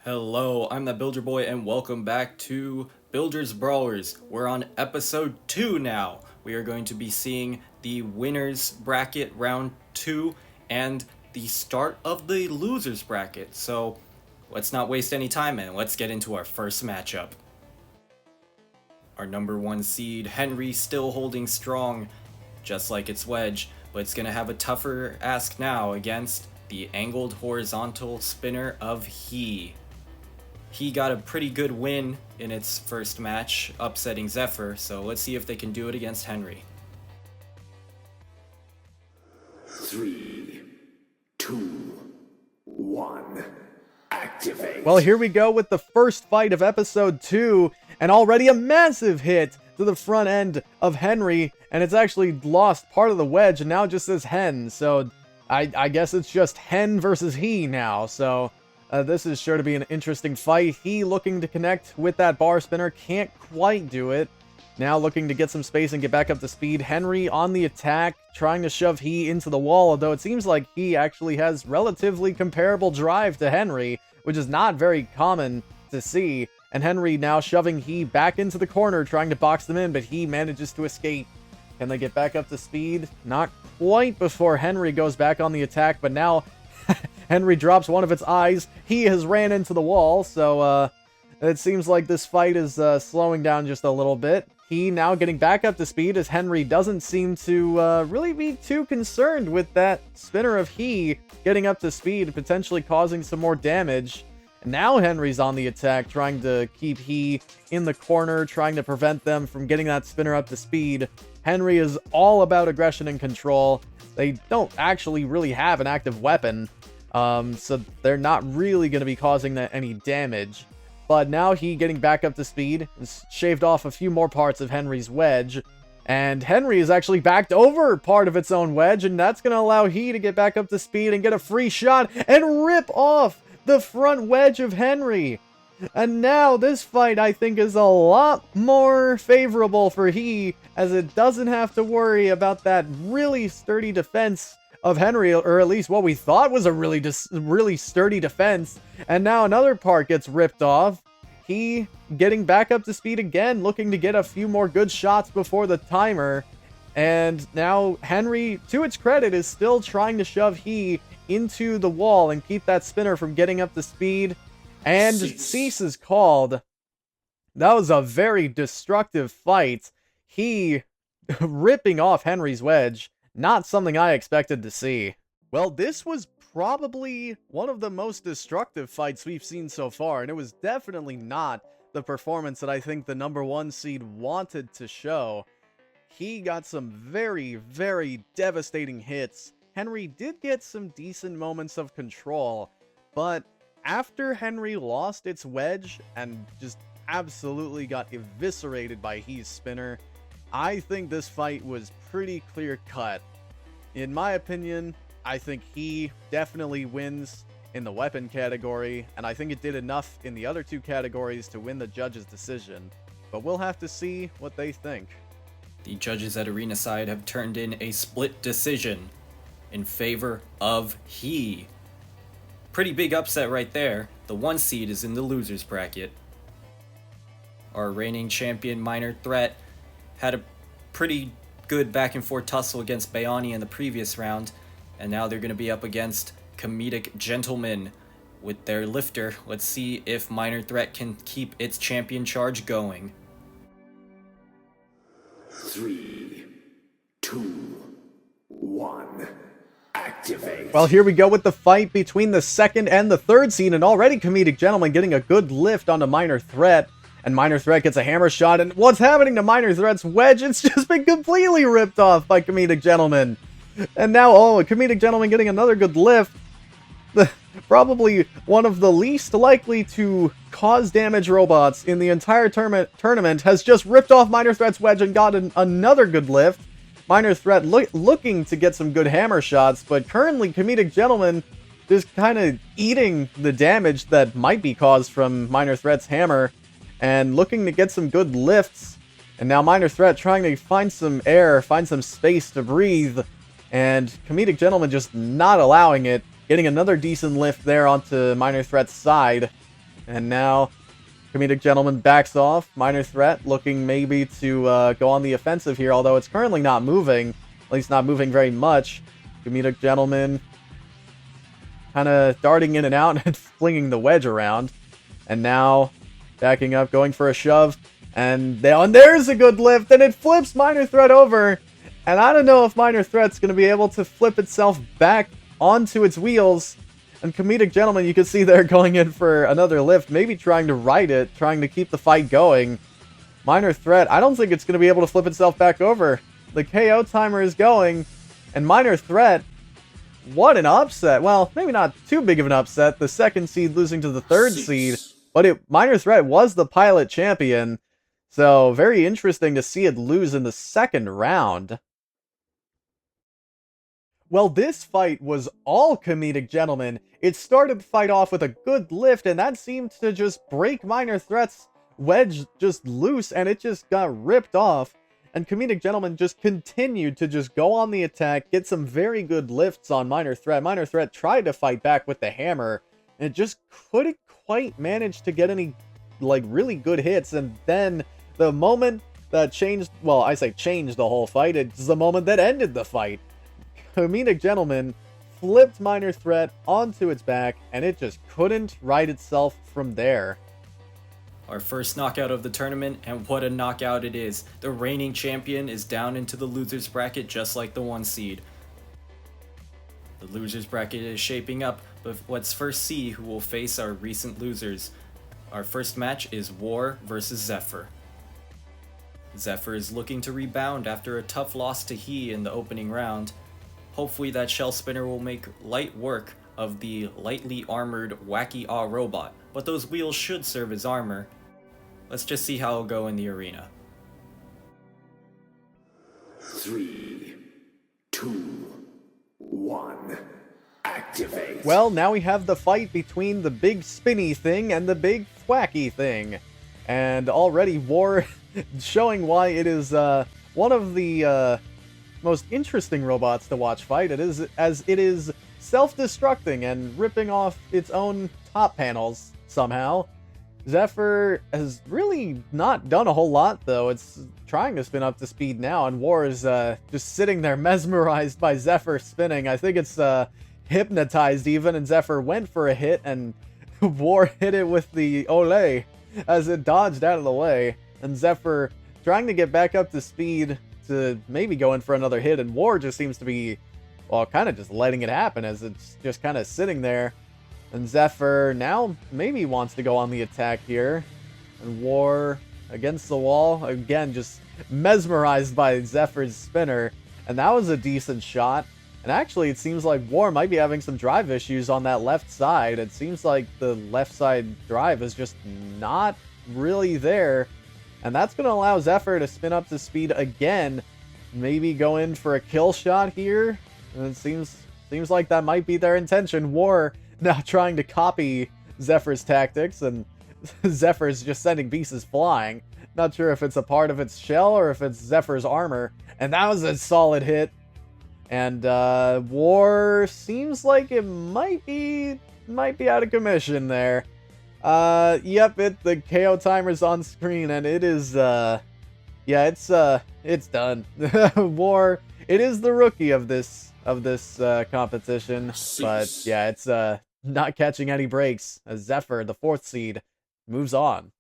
Hello, I'm the Builder Boy and welcome back to Builders Brawlers. We're on episode 2 now. We are going to be seeing the winners bracket round 2 and the start of the losers bracket. So let's not waste any time and let's get into our first matchup. Our number 1 seed, Henry, still holding strong, just like its wedge, but it's going to have a tougher ask now against the angled horizontal spinner of He. He got a pretty good win in its first match, upsetting Zephyr, so let's see if they can do it against Henry. 3, 2, 1, activate. Well, here we go with the first fight of episode 2, and already a massive hit to the front end of Henry, and it's actually lost part of the wedge, and now it just says Hen, so I guess it's just Hen versus He now, so this is sure to be an interesting fight. He looking to connect with that bar spinner, can't quite do it. Now looking to get some space and get back up to speed. Henry on the attack, trying to shove He into the wall, although it seems like He actually has relatively comparable drive to Henry, which is not very common to see. And Henry now shoving He back into the corner, trying to box them in, but He manages to escape. Can they get back up to speed? Not quite before Henry goes back on the attack, but now Henry drops one of its eyes. He has ran into the wall, so it seems like this fight is slowing down just a little bit. He now getting back up to speed as Henry doesn't seem to really be too concerned with that spinner of He getting up to speed, potentially causing some more damage. And now Henry's on the attack, trying to keep He in the corner, trying to prevent them from getting that spinner up to speed. Henry is all about aggression and control. They don't actually really have an active weapon, so they're not really going to be causing that any damage. But now He getting back up to speed, has shaved off a few more parts of Henry's wedge, and Henry is actually backed over part of its own wedge, and that's going to allow He to get back up to speed and get a free shot and rip off the front wedge of Henry. And now this fight, I think, is a lot more favorable for He, as it doesn't have to worry about that really sturdy defense of Henry, or at least what we thought was a really sturdy defense. And now another part gets ripped off. He getting back up to speed again, looking to get a few more good shots before the timer. And now Henry, to its credit, is still trying to shove He into the wall and keep that spinner from getting up to speed. And cease is called. That was a very destructive fight. He ripping off Henry's wedge. Not something I expected to see. Well, this was probably one of the most destructive fights we've seen so far, and it was definitely not the performance that I think the number 1 seed wanted to show. He got some very, very devastating hits. Henry did get some decent moments of control, but after Henry lost its wedge and just absolutely got eviscerated by He's spinner, I think this fight was pretty clear-cut. In my opinion, I think He definitely wins in the weapon category, and I think it did enough in the other 2 categories to win the judge's decision. But we'll have to see what they think. The judges at Arena Side have turned in a split decision in favor of He. Pretty big upset right there. The 1 seed is in the losers bracket. Our reigning champion Minor Threat had a pretty good back and forth tussle against Bayani in the previous round, and now they're going to be up against Comedic Gentleman with their lifter. Let's see if Minor Threat can keep its champion charge going. 3, 2, 1, activate. Well, here we go with the fight between the 2nd and the 3rd seed, and already Comedic Gentleman getting a good lift onto Minor Threat. And Minor Threat gets a hammer shot, and what's happening to Minor Threat's wedge? It's just been completely ripped off by Comedic Gentleman. And now, Comedic Gentleman getting another good lift. Probably one of the least likely to cause damage robots in the entire tournament has just ripped off Minor Threat's wedge and gotten another good lift. Minor Threat looking to get some good hammer shots, but currently Comedic Gentleman just kind of eating the damage that might be caused from Minor Threat's hammer, and looking to get some good lifts. And now Minor Threat trying to find some air, find some space to breathe, and Comedic Gentleman just not allowing it, getting another decent lift there onto Minor Threat's side. And now, Comedic Gentleman backs off. Minor Threat looking maybe to go on the offensive here, although it's currently not moving. At least not moving very much. Comedic Gentleman kind of darting in and out and flinging the wedge around. And now, backing up, going for a shove. And there's a good lift, and it flips Minor Threat over. And I don't know if Minor Threat's going to be able to flip itself back onto its wheels. And Comedic Gentleman, you can see they're going in for another lift, maybe trying to right it, trying to keep the fight going. Minor Threat, I don't think it's going to be able to flip itself back over. The KO timer is going, and Minor Threat, what an upset. Well, maybe not too big of an upset, the second seed losing to the third seed, but Minor Threat was the pilot champion, so very interesting to see it lose in the second round. Well, this fight was all Comedic Gentleman. It started the fight off with a good lift, and that seemed to just break Minor Threat's wedge just loose, and it just got ripped off. And Comedic Gentleman just continued to just go on the attack, get some very good lifts on Minor Threat. Minor Threat tried to fight back with the hammer, and it just couldn't quite manage to get any, like, really good hits. And then the moment that changed, well, I say changed the whole fight, it's the moment that ended the fight. Comedic Gentleman flipped Minor Threat onto its back, and it just couldn't right itself from there. Our first knockout of the tournament, and what a knockout it is. The reigning champion is down into the loser's bracket just like the 1 seed. The loser's bracket is shaping up, but let's first see who will face our recent losers. Our first match is W.A.R versus Zephyr. Zephyr is looking to rebound after a tough loss to He in the opening round. Hopefully that shell spinner will make light work of the lightly armored Wacky Ahh Robot, but those wheels should serve as armor. Let's just see how it'll go in the arena. 3, 2, 1, activate. Well, now we have the fight between the big spinny thing and the big thwacky thing. And already W.A.R showing why it is one of the most interesting robots to watch fight. It is, as it is self-destructing and ripping off its own top panels somehow. Zephyr has really not done a whole lot, though. It's trying to spin up to speed now, and W.A.R is just sitting there mesmerized by Zephyr spinning. I think it's hypnotized even, and Zephyr went for a hit, and W.A.R hit it with the Olé as it dodged out of the way. And Zephyr trying to get back up to speed to maybe go in for another hit, and W.A.R just seems to be, well, kind of just letting it happen as it's just kind of sitting there. And Zephyr now maybe wants to go on the attack here. And W.A.R against the wall, again, just mesmerized by Zephyr's spinner. And that was a decent shot. And actually, it seems like W.A.R might be having some drive issues on that left side. It seems like the left side drive is just not really there. And that's going to allow Zephyr to spin up to speed again. Maybe go in for a kill shot here. And it seems like that might be their intention. W.A.R now trying to copy Zephyr's tactics, and Zephyr's just sending pieces flying. Not sure if it's a part of its shell or if it's Zephyr's armor. And that was a solid hit. And W.A.R seems like it might be out of commission there. Yep, the KO timer's on screen, and it is, yeah, it's done. W.A.R, it is the rookie of this competition, but yeah, it's not catching any breaks as Zephyr, the 4th seed, moves on.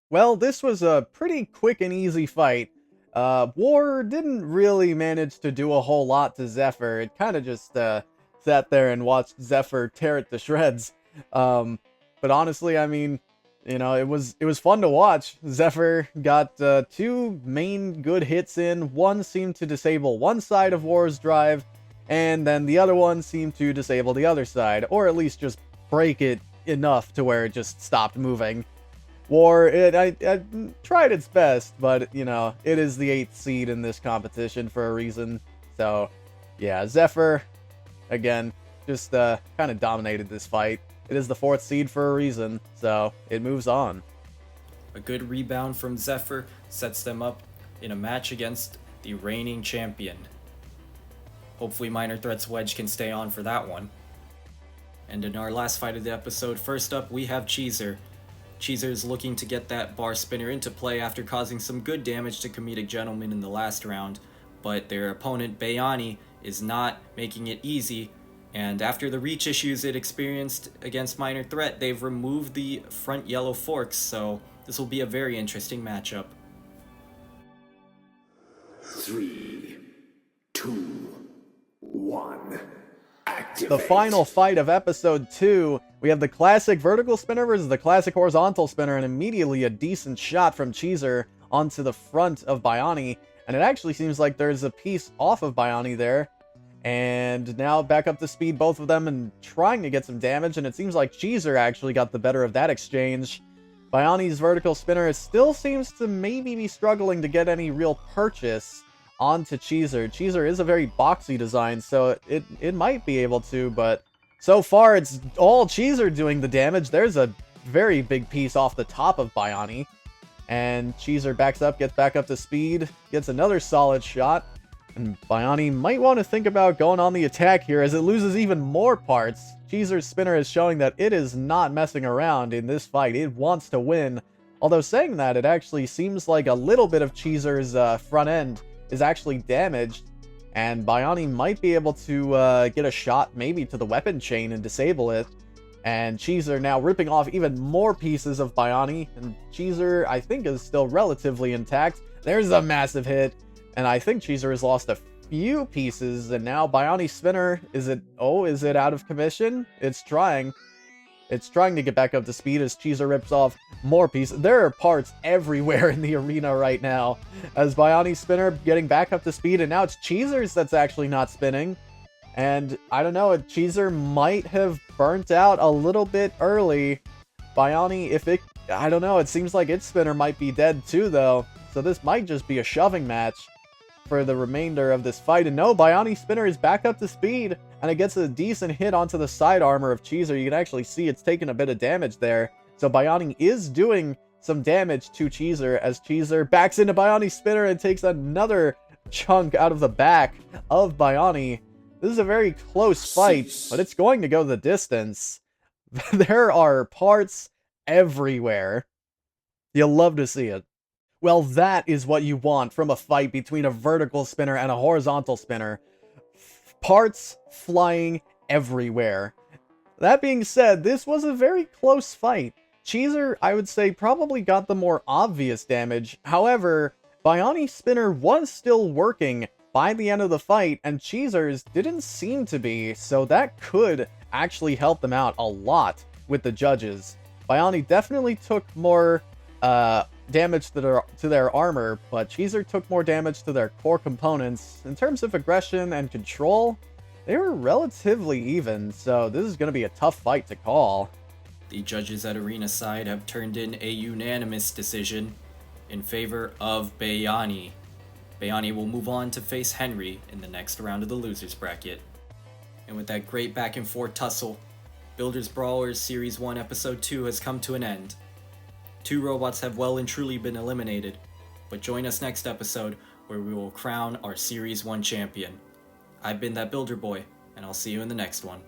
Well, this was a pretty quick and easy fight. W.A.R didn't really manage to do a whole lot to Zephyr. It kind of just sat there and watched Zephyr tear it to shreds. But honestly, I mean, you know, it was fun to watch. Zephyr got 2 main good hits in. One seemed to disable one side of W.A.R's drive, and then the other one seemed to disable the other side, or at least just break it enough to where it just stopped moving. W.A.R, I tried its best, but, you know, it is the 8th seed in this competition for a reason. So, yeah, Zephyr, again, just kind of dominated this fight. It is the 4th seed for a reason, so it moves on. A good rebound from Zephyr sets them up in a match against the reigning champion. Hopefully Minor Threat's wedge can stay on for that one. And in our last fight of the episode, first up we have Cheezer. Cheezer is looking to get that bar spinner into play after causing some good damage to Comedic Gentleman in the last round, but their opponent Bayani is not making it easy, and after the reach issues it experienced against Minor Threat, they've removed the front yellow forks, so this will be a very interesting matchup. 3, 2, 1. Activate. The final fight of episode 2, we have the classic vertical spinner versus the classic horizontal spinner, and immediately a decent shot from Cheezer onto the front of Bayani, and it actually seems like there's a piece off of Bayani there, and now back up to speed, both of them, and trying to get some damage, and it seems like Cheezer actually got the better of that exchange. Bayani's vertical spinner still seems to maybe be struggling to get any real purchase onto Cheezer. Cheezer is a very boxy design, so it might be able to, but so far it's all Cheezer doing the damage. There's a very big piece off the top of Bayani, and Cheezer backs up, gets back up to speed, gets another solid shot, and Bayani might want to think about going on the attack here as it loses even more parts. Cheezer's spinner is showing that it is not messing around in this fight. It wants to win. Although saying that, it actually seems like a little bit of Cheezer's front end is actually damaged, and Bayani might be able to get a shot maybe to the weapon chain and disable it. And Cheezer now ripping off even more pieces of Bayani, and Cheezer I think is still relatively intact. There's a massive hit, and I think Cheezer has lost a few pieces, and now Bayani's spinner, is it out of commission? It's trying to get back up to speed as Cheezer rips off more pieces. There are parts everywhere in the arena right now as Bayani's spinner getting back up to speed, and now it's Cheezer's that's actually not spinning. And I don't know, Cheezer might have burnt out a little bit early. Bayani, I don't know, it seems like its spinner might be dead too though. So this might just be a shoving match for the remainder of this fight. And no, Bayani's spinner is back up to speed, and it gets a decent hit onto the side armor of Cheezer. You can actually see it's taking a bit of damage there. So Bayani is doing some damage to Cheezer as Cheezer backs into Bayani's spinner and takes another chunk out of the back of Bayani. This is a very close fight, but it's going to go the distance. There are parts everywhere. You'll love to see it. Well, that is what you want from a fight between a vertical spinner and a horizontal spinner. Parts flying everywhere. That being said, this was a very close fight. Cheezer, I would say, probably got the more obvious damage. However, Bayani's spinner was still working by the end of the fight, and Cheezer's didn't seem to be, so that could actually help them out a lot with the judges. Bayani definitely took more damage to their armor, but Cheezer took more damage to their core components. In terms of aggression and control, they were relatively even, so this is going to be a tough fight to call. The judges at Arena side have turned in a unanimous decision in favor of Bayani. Bayani will move on to face Henry in the next round of the losers bracket. And with that great back and forth tussle, Builders Brawlers Series 1 Episode 2 has come to an end. 2 robots have well and truly been eliminated, but join us next episode where we will crown our Series 1 champion. I've been that Builder Boy, and I'll see you in the next one.